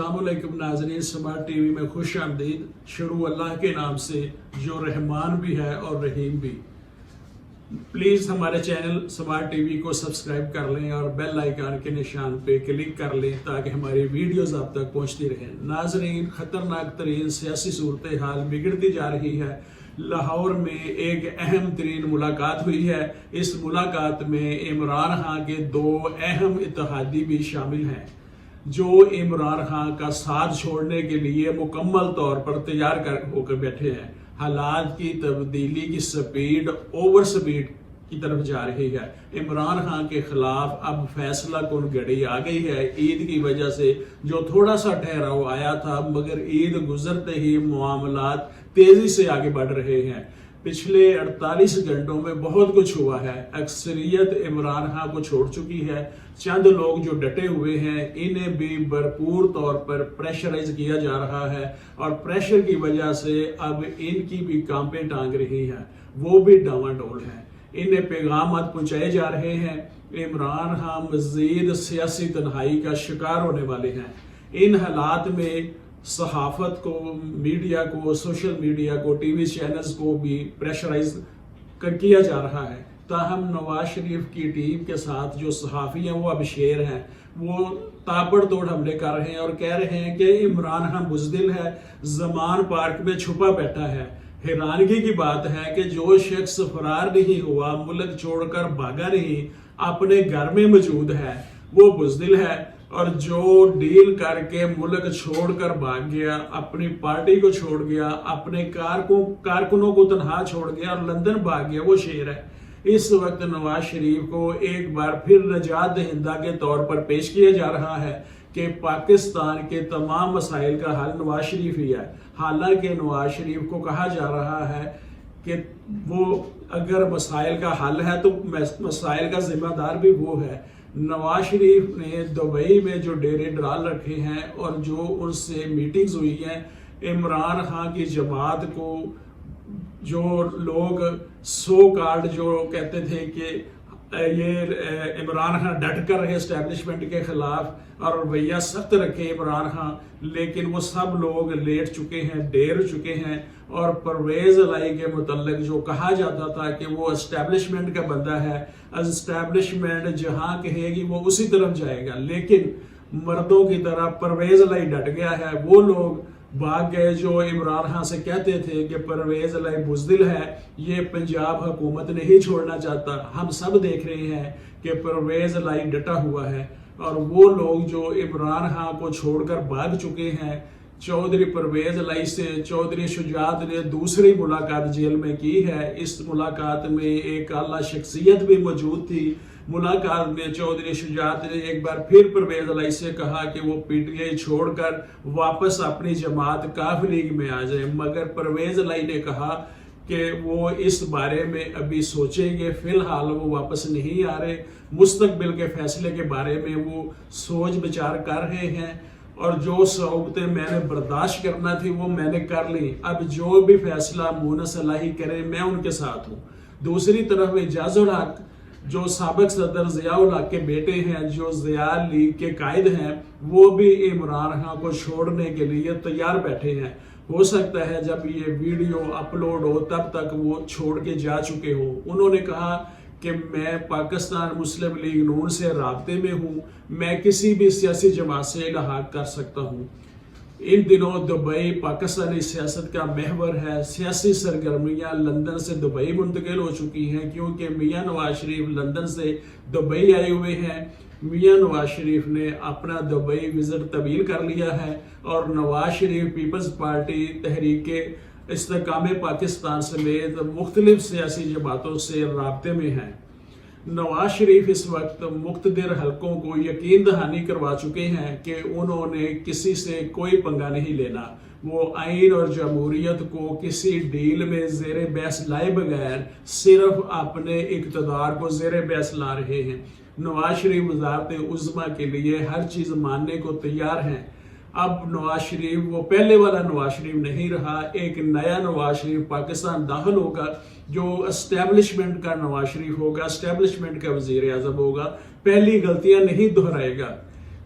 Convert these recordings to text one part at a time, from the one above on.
अस्सलाम वालेकुम नाज़रीन, स्मार्ट टीवी में खुश आमदीद। शुरू अल्लाह के नाम से जो रहमान भी है और रहीम भी। प्लीज़ हमारे चैनल स्मार्ट टीवी को सब्सक्राइब कर लें और बेल आइकन के निशान पे क्लिक कर लें ताकि हमारी वीडियोस आप तक पहुंचती रहें। नाज़रीन, ख़तरनाक तरीन सियासी सूरत हाल बिगड़ती जा रही है। लाहौर में एक अहम तरीन मुलाकात हुई है। इस मुलाकात में इमरान खान के दो अहम इत्तेहादी भी शामिल हैं जो इमरान खान का साथ छोड़ने के लिए मुकम्मल तौर पर तैयार होकर बैठे हैं। हालात की तब्दीली की स्पीड ओवर स्पीड की तरफ जा रही है। इमरान खान के खिलाफ अब फैसला कुन घड़ी आ गई है। ईद की वजह से जो थोड़ा सा ठहराव आया था, मगर ईद गुजरते ही मामलात तेजी से आगे बढ़ रहे हैं। पिछले 48 घंटों में बहुत कुछ हुआ है। अक्सरियत इमरान खान को छोड़ चुकी है। चंद लोग जो डटे हुए हैं, इन्हें भी भरपूर तौर पर प्रेशराइज किया जा रहा है और प्रेशर की वजह से अब इनकी भी कांपे टांग रही हैं, वो भी डावाडोल हैं। इन्हें पैगामात पहुंचाए जा रहे हैं। इमरान खान मजीद सियासी तन्हाई का शिकार होने वाले हैं। इन हालात में सहाफत को, मीडिया को, सोशल मीडिया को, टीवी चैनल्स को भी प्रेशराइज किया जा रहा है। ताहम नवाज शरीफ की टीम के साथ जो सहाफ़ी हैं वो अब शेर हैं। वो ताबड़तोड़ हमले कर रहे हैं और कह रहे हैं कि इमरान खान बुज़दिल है, ज़मान पार्क में छुपा बैठा है। हैरानगी की बात है कि जो शख्स फरार नहीं हुआ, मुल्क छोड़कर भागा नहीं, अपने घर में मौजूद है, वो बुज़दिल है। और जो डील करके मुल्क छोड़कर भाग गया, अपनी पार्टी को छोड़ गया, अपने कारकुनों को तनहा छोड़ गया और लंदन भाग गया, वो शेर है। इस वक्त नवाज शरीफ को एक बार फिर नजात दहिंदा के तौर पर पेश किया जा रहा है कि पाकिस्तान के तमाम मसाइल का हल नवाज शरीफ ही है। हालांकि नवाज शरीफ को कहा जा रहा है कि वो अगर मसाइल का हल है तो मसाइल का जिम्मेदार भी वो है। नवाज शरीफ ने दुबई में जो डेरे डाल रखे हैं और जो उनसे मीटिंग्स हुई हैं, इमरान खान की जमात को जो लोग सो कार्ड जो कहते थे कि ये इमरान खान डट कर रहे एस्टेब्लिशमेंट के खिलाफ और रवैया सख्त रखे इमरान खान, लेकिन वो सब लोग लेट चुके हैं, डेर चुके हैं। और परवेज इलाही के मुतल्लिक जो कहा जाता था कि वो एस्टेब्लिशमेंट का बंदा है, एस्टेब्लिशमेंट जहां कहेगी वो उसी तरफ जाएगा, लेकिन मर्दों की तरह परवेज इलाही डट गया है। वो लोग भाग गए जो इमरान खान से कहते थे कि परवेज इलाही बुज़दिल है, ये पंजाब हुकूमत नहीं छोड़ना चाहता। हम सब देख रहे हैं कि परवेज इलाही डटा हुआ है। और वो लोग जो इमरान खान को छोड़कर भाग चुके हैं, चौधरी परवेज इलाही से चौधरी शुजात ने दूसरी मुलाकात जेल में की है। इस मुलाकात में एक आला शख्सियत भी मौजूद थी। मुलाकात में चौधरी शुजात ने एक बार फिर परवेज इलाही से कहा कि वो पीटीआई छोड़कर वापस अपनी जमात काफ लीग में आ जाए, मगर परवेज इलाही ने कहा कि वो इस बारे में अभी सोचेंगे, फिलहाल वो वापस नहीं आ रहे। मुस्तकबिल के फैसले के बारे में वो सोच विचार कर रहे हैं और जो सौबतें मैंने बर्दाश्त करना थी वो मैंने कर ली। अब जो भी फैसला मुनस इलाही करे, मैं उनके साथ हूँ। दूसरी तरफ एजाजुल हक जो साबिक सदर ज़ियाउल हक के बेटे हैं, जो ज़िया लीग के कायद हैं, वो भी इमरान खान को छोड़ने के लिए तैयार बैठे हैं। हो सकता है जब ये वीडियो अपलोड हो तब तक वो छोड़ के जा चुके हो। उन्होंने कहा कि मैं पाकिस्तान मुस्लिम लीग नून से राब्ते में हूँ, मैं किसी भी सियासी जमात से इल्हाक कर सकता हूँ। इन दिनों दुबई पाकिस्तानी सियासत का महवर है। सियासी सरगर्मियाँ लंदन से दुबई मुंतकिल हो चुकी हैं क्योंकि मियाँ नवाज शरीफ लंदन से दुबई आए हुए हैं। मियाँ नवाज शरीफ ने अपना दुबई विजिट तब्दील कर लिया है और नवाज शरीफ पीपल्स पार्टी तहरीक इस्तेकाम पाकिस्तान समेत मुख्तलिफ सियासी जमातों से राब्ते में हैं। नवाज शरीफ इस वक्त मुख्तदिर हलकों को यकीन दहानी करवा चुके हैं कि उन्होंने किसी से कोई पंगा नहीं लेना। वो आइन और जमहूरियत को किसी डील में ज़ेर बहस लाए बगैर सिर्फ अपने इक़्तिदार को ज़ेर बहस ला रहे हैं। नवाज शरीफ वज़ारत उज़्मा के लिए हर चीज़ मानने को तैयार हैं। अब नवाज शरीफ वो पहले वाला नवाज शरीफ नहीं रहा, एक नया नवाज शरीफ पाकिस्तान दाखिल होगा जो एस्टेब्लिशमेंट का नवाज शरीफ होगा, एस्टेब्लिशमेंट का वज़ीर आज़म होगा, पहली गलतियां नहीं दोहराएगा।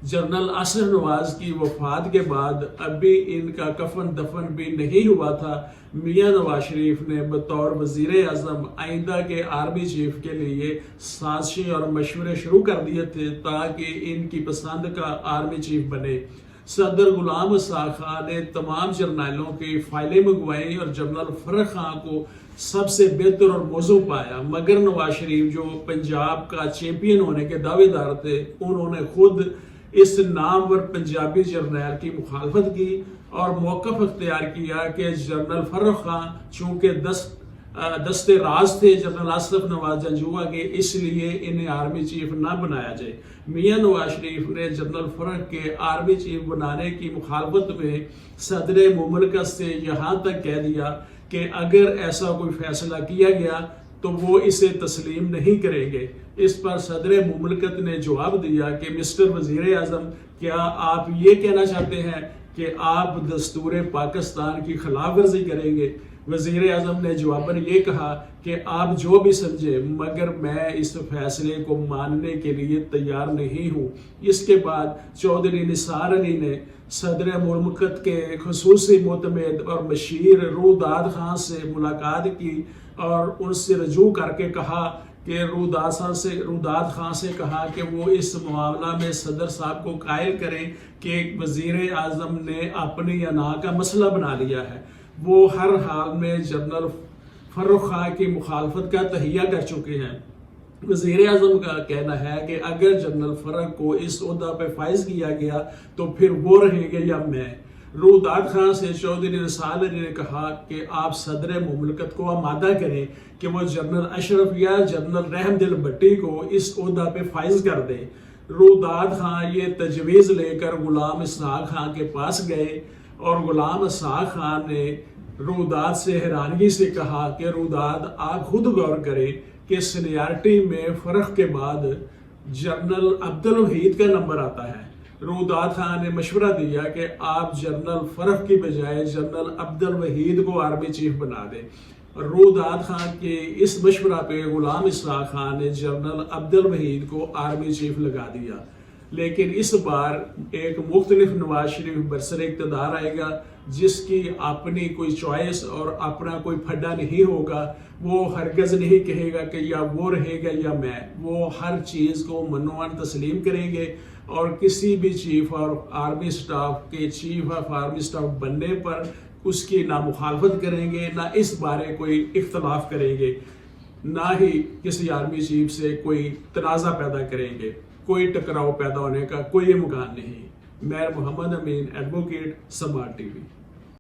جنرل اسد نواز کی وفات کے بعد ابھی ان کا کفن دفن بھی نہیں ہوا تھا، میاں نواز شریف نے بطور وزیر اعظم آئندہ کے آرمی چیف کے لیے سازشیں اور مشورے شروع کر دیے تھے تاکہ ان کی پسند کا آرمی چیف بنے۔ صدر غلام اسحاق خان نے تمام جرنیلوں کی فائلیں منگوائیں اور جنرل فرق خان کو سب سے بہتر اور موزوں پایا، مگر نواز شریف جو پنجاب کا چیمپئن ہونے کے دعوے دار تھے، انہوں نے خود اس نامور پنجابی جرنیل کی مخالفت کی اور موقف اختیار کیا کہ جنرل فرق خان چونکہ دستے راز تھے جنرل آصف نواز جنجوعہ کے، اس لیے انہیں آرمی چیف نہ بنایا جائے۔ میاں نواز شریف نے جنرل فرق کے آرمی چیف بنانے کی مخالفت میں صدر مملکت سے یہاں تک کہہ دیا کہ اگر ایسا کوئی فیصلہ کیا گیا تو وہ اسے تسلیم نہیں کریں گے۔ اس پر صدر مملکت نے جواب دیا کہ مسٹر وزیر اعظم، کیا آپ یہ کہنا چاہتے ہیں کہ آپ دستور پاکستان کی خلاف ورزی کریں گے؟ وزیر اعظم نے جواباً یہ کہا کہ آپ جو بھی سمجھیں، مگر میں اس فیصلے کو ماننے کے لیے تیار نہیں ہوں۔ اس کے بعد چودھری نثار علی نے صدر مملکت کے خصوصی معتمد اور مشیر روداد خان سے ملاقات کی اور ان سے رجوع کر کے کہا کہ روداد خان سے کہا کہ وہ اس معاملہ میں صدر صاحب کو قائل کریں کہ وزیر اعظم نے اپنی انا کا مسئلہ بنا لیا ہے۔ وہ ہر حال میں جنرل فرق خان کی مخالفت کا تہیہ کر چکے ہیں۔ وزیر اعظم کا کہنا ہے کہ اگر جنرل فرق کو اس عہدہ پہ فائز کیا گیا تو پھر وہ رہیں گے یا میں۔ روداد خان سے چودھری نثار علی نے کہا کہ آپ صدر مملکت کو آمادہ کریں کہ وہ جنرل اشرف یا جنرل رحم دل بھٹی کو اس عہدہ پہ فائز کر دیں۔ روداد خان یہ تجویز لے کر غلام اسحاق خان کے پاس گئے اور غلام اسحاق خان نے روداد سے حیرانگی سے کہا کہ روداد، آپ خود غور کریں کہ سینیارٹی میں فرق کے بعد جنرل عبدالوحید کا نمبر آتا ہے۔ روداد خان نے مشورہ دیا کہ آپ جنرل فرق کی بجائے جنرل عبدالوحید کو آرمی چیف بنا دیں۔ روداد خان کے اس مشورہ پہ غلام اسحاق خان نے جنرل عبدالوحید کو آرمی چیف لگا دیا۔ لیکن اس بار ایک مختلف نواز شریف برسر اقتدار آئے گا جس کی اپنی کوئی چوائس اور اپنا کوئی پھڈا نہیں ہوگا۔ وہ ہرگز نہیں کہے گا کہ یا وہ رہے گا یا میں، وہ ہر چیز کو منوان تسلیم کریں گے اور کسی بھی چیف اور آرمی سٹاف کے چیف آف آرمی سٹاف بننے پر اس کی نہ مخالفت کریں گے، نہ اس بارے کوئی اختلاف کریں گے، نہ ہی کسی آرمی چیف سے کوئی تنازع پیدا کریں گے۔ کوئی ٹکراؤ پیدا ہونے کا کوئی امکان نہیں۔ میں محمد امین، ایڈوکیٹ، سماعت ٹی وی۔